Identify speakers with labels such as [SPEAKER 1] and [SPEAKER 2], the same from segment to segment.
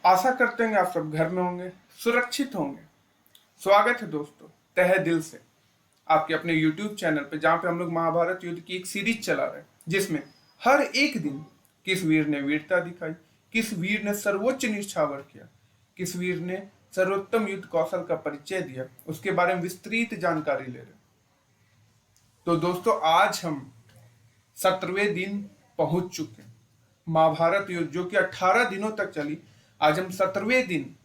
[SPEAKER 1] आशा करते हैं आप सब घर में होंगे, सुरक्षित होंगे। स्वागत है दोस्तों तहे दिल से आपके अपने YouTube चैनल पे, जहाँ पे हम लोग महाभारत युद्ध की एक सीरीज चला रहे हैं, जिसमें हर एक दिन किस वीर ने वीरता दिखाई, किस वीर ने सर्वोच्च निछावर किया, किस वीर ने सर्वोत्तम युद्ध कौशल का परिचय दिया, उसके बारे में विस्तृत जानकारी ले रहे हैं। तो दोस्तों आज हम 17वें दिन पहुंच चुके हैं। महाभारत युद्ध जो कि 18 दिनों तक चली, आज हम 17वें दिन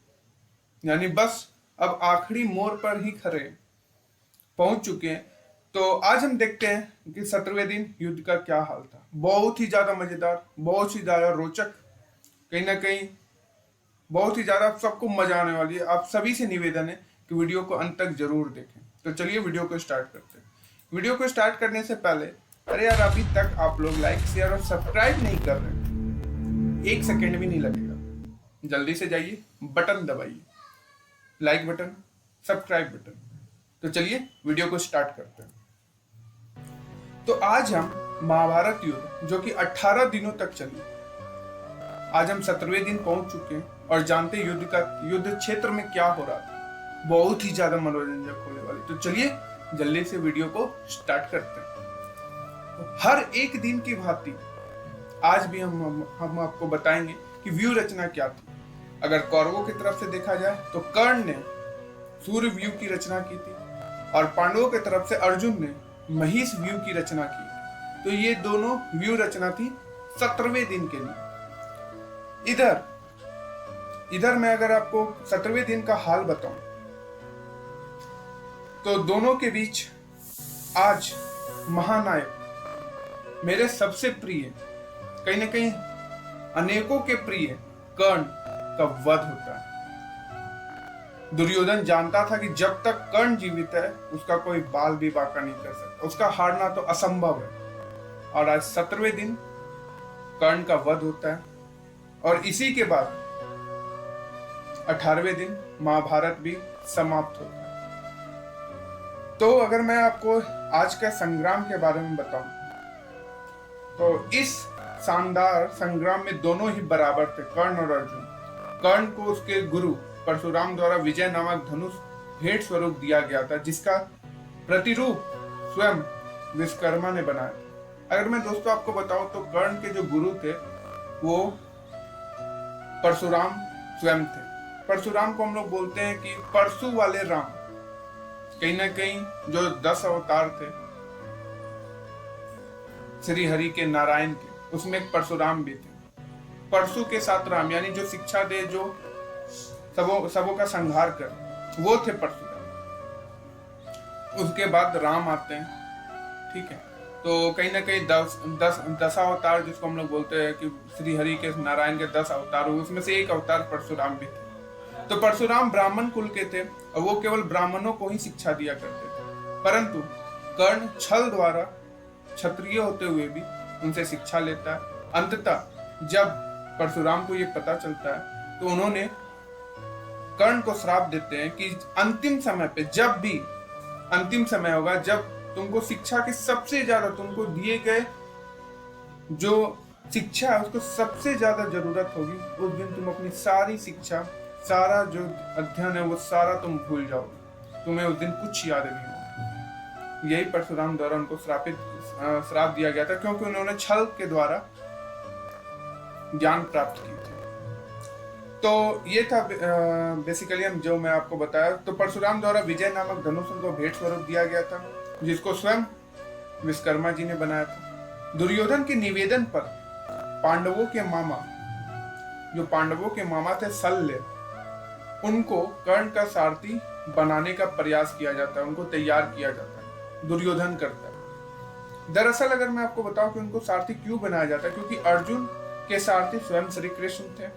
[SPEAKER 1] यानी बस अब आखिरी मोड़ पर ही खड़े पहुंच चुके हैं। तो आज हम देखते हैं कि 17वें दिन युद्ध का क्या हाल था। बहुत ही ज्यादा मजेदार, बहुत ही ज्यादा रोचक, कहीं ना कहीं बहुत ही ज्यादा सबको मजा आने वाली है। आप सभी से निवेदन है कि वीडियो को अंत तक जरूर देखें। तो चलिए वीडियो को स्टार्ट करते हैं। वीडियो को स्टार्ट करने से पहले, अरे यार अभी तक आप लोग लाइक शेयर और सब्सक्राइब नहीं कर रहे, एक सेकेंड भी नहीं लगेगा, जल्दी से जाइए बटन दबाइए, लाइक बटन, सब्सक्राइब बटन। तो चलिए वीडियो को स्टार्ट करते हैं। तो आज हम महाभारत युद्ध जो कि 18 दिनों तक चली, आज हम 17वें दिन पहुंच चुके हैं और जानते हैं युद्ध क्षेत्र में क्या हो रहा था। बहुत ही ज्यादा मनोरंजक होने वाली। तो चलिए जल्दी से वीडियो को स्टार्ट करते हैं। तो हर एक दिन की भांति आज भी हम आपको बताएंगे कि व्यू रचना क्या थी। अगर कौरवों की तरफ से देखा जाए तो कर्ण ने सूर्य व्यू की रचना की थी और पांडवों की तरफ से अर्जुन ने महिष व्यू की रचना की थी। तो ये दोनों व्यू रचना थी 17वें दिन के लिए। इधर मैं अगर आपको 17वें दिन का हाल बताऊं तो दोनों के बीच आज महानायक, मेरे सबसे प्रिय, कहीं ना कहीं अनेकों के प्रिय कर्ण का वध होता है। दुर्योधन जानता था कि जब तक कर्ण जीवित है उसका कोई बाल भी बांका नहीं कर सकता, उसका हारना तो असंभव है। और आज 17वें दिन कर्ण का वध होता है और इसी के बाद 18वें दिन महाभारत भी समाप्त होता है। तो अगर मैं आपको आज का संग्राम के बारे में बताऊं तो इस शानदार संग्राम में दोनों ही बराबर थे, कर्ण और अर्जुन। कर्ण को उसके गुरु परशुराम द्वारा विजय नामक धनुष भेंट स्वरूप दिया गया था, जिसका प्रतिरूप स्वयं विश्वकर्मा ने बनाया था। अगर मैं दोस्तों आपको बताऊं तो कर्ण के जो गुरु थे वो परशुराम स्वयं थे। परशुराम को हम लोग बोलते हैं कि परशु वाले राम। कहीं ना कहीं जो 10 अवतार थे श्री हरि के, नारायण के, उसमें एक परशुराम भी थे। परशु के साथ राम, यानी जो शिक्षा दे, जो सबों का संहार कर, वो थे परशुराम। उसके बाद राम आते हैं, ठीक है। तो कहीं ना कहीं 10 अवतार जिसको हम लोग बोलते हैं कि श्री हरि के, नारायण के 10 अवतार, उसमें से एक अवतार परशुराम भी थे। तो परशुराम ब्राह्मण कुल के थे और वो केवल ब्राह्मणों को ही शिक्षा दिया करते थे, परंतु कर्ण छल द्वारा क्षत्रिय होते हुए भी उनसे शिक्षा लेता है। अंततः जब परशुराम को ये पता चलता है तो उन्होंने कर्ण को श्राप देते हैं कि अंतिम समय पे, जब भी अंतिम समय होगा, जब तुमको शिक्षा की सबसे ज्यादा, तुमको दिए गए जो शिक्षा है उसको सबसे ज्यादा जरूरत होगी, उस दिन तुम अपनी सारी शिक्षा, सारा जो अध्ययन है वो सारा तुम भूल जाओगे, तुम्हें उस दिन कुछ याद नहीं होगा। यही परशुराम द्वारा उनको श्राप दिया गया था, क्योंकि उन्होंने छल के द्वारा ज्ञान प्राप्त की थी। तो ये था बेसिकली हम जो मैं आपको बताया। तो परशुराम द्वारा विजय नामक धनुष उनको भेंट स्वरूप दिया गया था, जिसको स्वयं विश्वकर्मा जी ने बनाया था। दुर्योधन के निवेदन पर पांडवों के मामा थे शल्य, उनको कर्ण का सारथी बनाने का प्रयास किया जाता है, उनको तैयार किया जाता है, दुर्योधन करता है। दरअसल अगर मैं आपको बताऊं कि उनको सारथी क्यों बनाया जाता है, क्योंकि अर्जुन के सारथी स्वयं श्री कृष्ण थे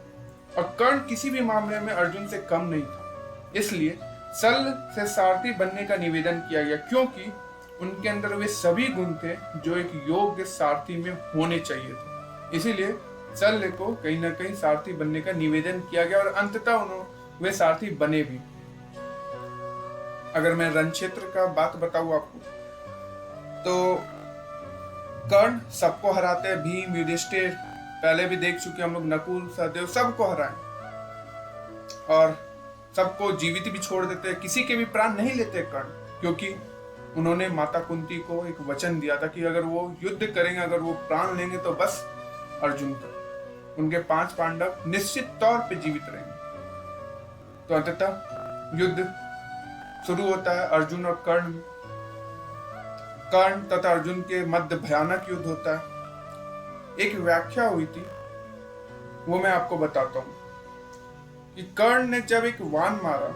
[SPEAKER 1] और कर्ण किसी भी मामले में अर्जुन से कम नहीं था। इसलिए शल्य से सारथी बनने का निवेदन किया गया, क्योंकि उनके अंदर वे सभी गुण थे जो एक योग्य सारथी में होने चाहिए थे। इसीलिए शल्य को कहीं ना कहीं सारथी बनने का निवेदन किया गया और अंततः वे सारथी बने भी। अगर मैं रण क्षेत्र का बात बताऊं आपको तो कर्ण सबको हराते हैं, भीम, युधिष्ठिर, पहले भी देख चुके हम लोग, नकुल, सहदेव, सबको हराए। और सबको जीवित भी छोड़ देते हैं, किसी के भी प्राण नहीं लेते कर्ण, क्योंकि उन्होंने माता कुंती को एक वचन दिया था कि अगर वो युद्ध करेंगे, अगर वो प्राण लेंगे तो बस अर्जुन तक, उनके 5 पांडव निश्चित तौर पे जीवित रहेंगे। तो अंततः युद्ध शुरू होता है अर्जुन और कर्ण तथा अर्जुन के मध्य भयानक युद्ध होता है। एक व्याख्या हुई थी, वो मैं आपको बताता हूँ कि कर्ण ने जब एक वाण मारा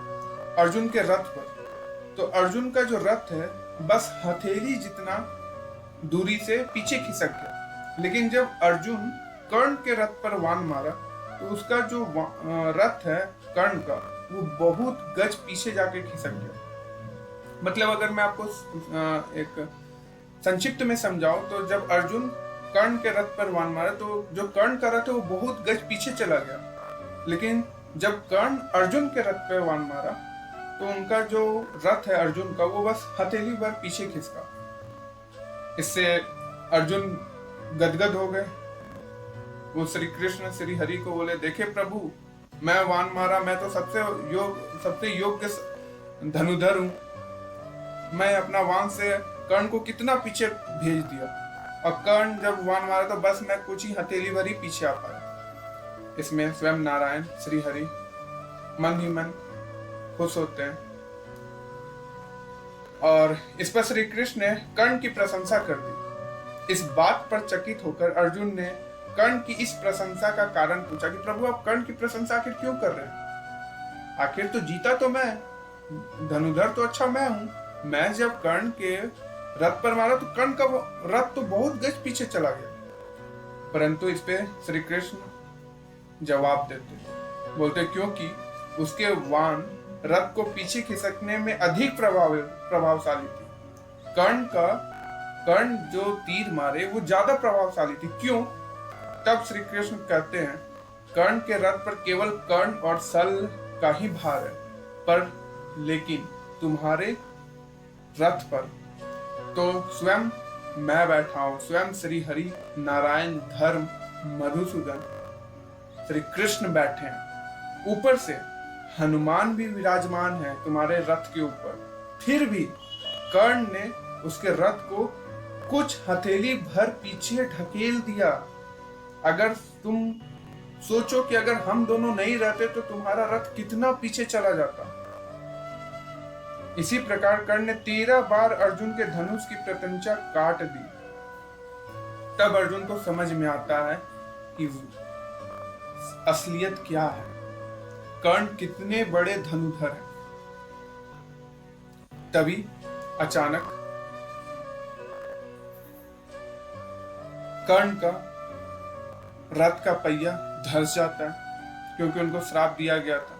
[SPEAKER 1] अर्जुन के रथ पर, तो अर्जुन का जो रथ है बस हथेली जितना दूरी से पीछे खिसक गया। लेकिन जब अर्जुन कर्ण के रथ पर वाण मारा तो उसका जो रथ है कर्ण का, वो बहुत गज पीछे जाके खिसक गया। मतलब अगर मैं आपको एक संक्षिप्त में समझाऊं तो जब अर्जुन कर्ण के रथ पर वाण मारा तो जो कर्ण का रथ है वो बहुत गज पीछे चला गया। लेकिन जब कर्ण अर्जुन के रथ पर वाण मारा तो उनका जो रथ है अर्जुन का, वो बस हथेली भर पीछे खिसका। इससे अर्जुन गदगद हो गए। वो श्री कृष्ण श्री हरि को बोले, देखे प्रभु, मैं वाण मारा, मैं तो सबसे योग्य धनुधर हूं, मैं अपना वाण से कर्ण को कितना पीछे भेज दिया, और कर्ण जब वाण मारा तो बस मैं कुछ ही हथेली भर ही पीछे आ पाया। इसमें स्वयं नारायण श्री हरि मन ही मन खुश होते हैं और इस पर श्री कृष्ण ने कर्ण की प्रशंसा कर दी। इस बात पर चकित होकर अर्जुन ने कर्ण की इस प्रशंसा का कारण पूछा कि प्रभु आप कर्ण की प्रशंसा आखिर क्यों कर रहे हैं? आखिर तो जीता तो मैं, धनुधर तो अच्छा मैं हूं। मैं जब कर्ण के रथ पर मारा तो कर्ण का रथ तो बहुत गज पीछे चला गया। परंतु इस पे श्री कृष्ण जवाब देते, बोलते क्योंकि उसके वाण रथ को पीछे खिसकने में अधिक प्रभावशाली थी। कर्ण जो तीर मारे वो ज्यादा प्रभावशाली थी। क्यों? तब श्री कृष्ण कहते हैं, कर्ण के रथ पर केवल कर्ण और सल का ही भार है, पर लेकिन तुम्हारे रथ पर तो स्वयं मैं बैठा हूं, स्वयं श्री हरि नारायण धर्म मधुसूदन श्री कृष्ण बैठे हैं। ऊपर से हनुमान भी विराजमान है तुम्हारे रथ के ऊपर। फिर भी कर्ण ने उसके रथ को कुछ हथेली भर पीछे ढकेल दिया। अगर तुम सोचो कि अगर हम दोनों नहीं रहते तो तुम्हारा रथ कितना पीछे चला जाता। इसी प्रकार कर्ण ने 13 बार अर्जुन के धनुष की प्रत्यंचा काट दी। तब अर्जुन को समझ में आता है कि असलियत क्या है, कर्ण कितने बड़े धनुधर हैं। तभी अचानक कर्ण का रथ का पहिया धंस जाता है, क्योंकि उनको श्राप दिया गया था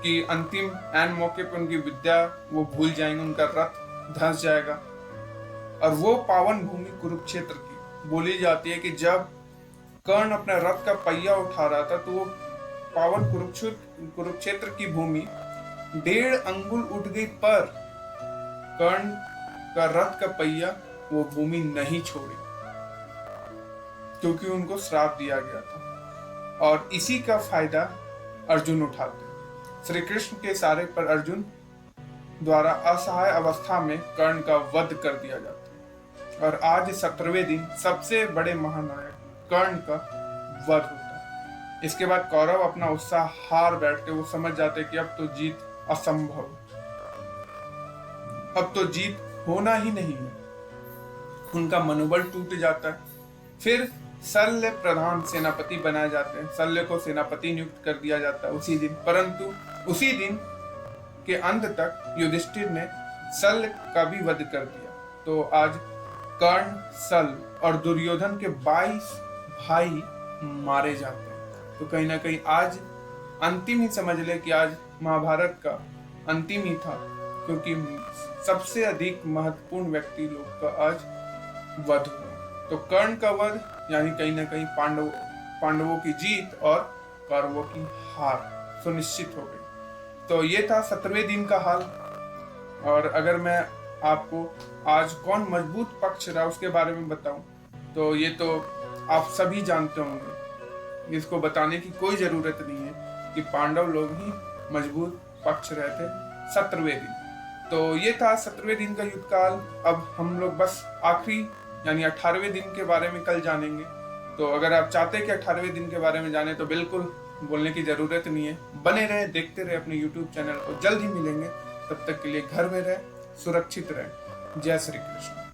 [SPEAKER 1] कि अंतिम ऐन मौके पर उनकी विद्या वो भूल जाएंगे, उनका रथ धंस जाएगा। और वो पावन भूमि कुरुक्षेत्र की बोली जाती है कि जब कर्ण अपना रथ का पहिया उठा रहा था तो वो पावन कुरुक्षेत्र की भूमि 1.5 अंगुल उठ गई, पर कर्ण का रथ का पहिया वो भूमि नहीं छोड़ी, क्योंकि उनको श्राप दिया गया था। और इसी का फायदा अर्जुन उठाते। श्री कृष्ण के इशारे पर अर्जुन द्वारा असहाय अवस्था में कर्ण का वध कर दिया जाता है। और आज 17वें दिन सबसे बड़े महानायक कर्ण का वध होता है। इसके बाद कौरव अपना उत्साह हार बैठते, वो समझ जाते कि अब तो जीत असंभव, अब तो जीत होना ही नहीं है। उनका मनोबल टूट जाता है। फिर शल्य प्रधान सेनापति बनाए जाते हैं। शल्य को सेनापति नियुक्त कर दिया जाता है उसी दिन। परंतु उसी दिन के अंत तक युधिष्ठिर ने शल्य का भी वध कर दिया। तो आज कर्ण, शल्य और दुर्योधन के 22 भाई मारे जाते हैं। तो कहीं ना कहीं आज अंतिम ही समझ ले कि आज महाभारत का अंतिम ही था, क्योंकि सबसे अधिक महत्वपूर्ण व्यक्ति लोग का आज वध हुआ। तो कर्ण का वध यानी कहीं ना कहीं पांडवों की जीत और कौरवों की हार सुनिश्चित हो गई। तो ये था 17वें दिन का हाल। और अगर मैं आपको आज कौन मजबूत पक्ष रहा उसके बारे में बताऊं तो ये तो आप सभी जानते होंगे, इसको बताने की कोई जरूरत नहीं है कि पांडव लोग ही मजबूत पक्ष रहे थे 17वें दिन। तो ये था 17वें दिन का युद्ध काल। अब हम लोग बस आखिरी यानी 18वें दिन के बारे में कल जानेंगे। तो अगर आप चाहते हैं कि 18वें दिन के बारे में जाने तो बिल्कुल बोलने की जरूरत नहीं है, बने रहे, देखते रहे अपने YouTube चैनल को। जल्द ही मिलेंगे, तब तक के लिए घर में रहे, सुरक्षित रहे। जय श्री कृष्ण।